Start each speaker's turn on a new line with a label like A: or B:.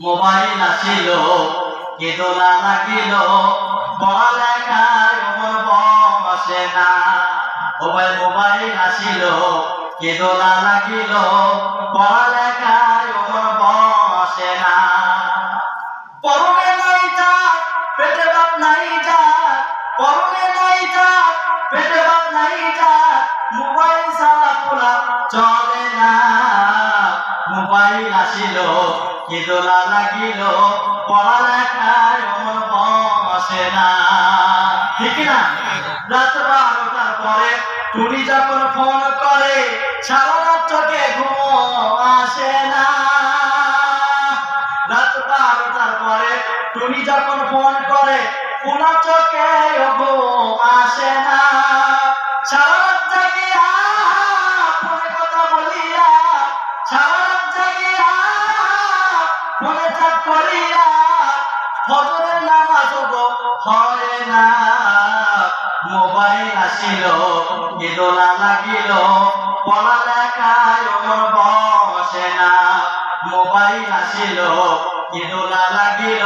A: Mobile আসিল কে দোলা লাগিল পড়ালেখায় ওমর বসে না। মোবাইল আসিল কে দোলা লাগিল পড়ালেখায় ওমর বসে না। পরনে নাই চাপ পেটে ভাত নাই যার, পরনে নাই চাপ পেটে ভাত নাই যার, মোবাইল ছাড়া পোলা চলে না। মোবাইল আসিল কে দোলা লাগিল পড়ালেখায় ওমর বসে না। ঠিক না? রাত 12টার পরে টুনি যখন ফোন করে সারা রাত চোখে ঘুম আসে না। রাত 12টার পরে টুনি যখন ফোন করে কোন চোখে ঘুম আসে না। সারা রাত জাগিয়া ফোনে কথা বলিয়া, সারা রাত জাগিয়া ফোনে চাপ করিয়া ফজরের নামাজ হয় না। মোবাইল আসিল কে দোলা লাগিল পড়ালেখায় ওমর বসে না। মোবাইল আসিল কে দোলা লাগিল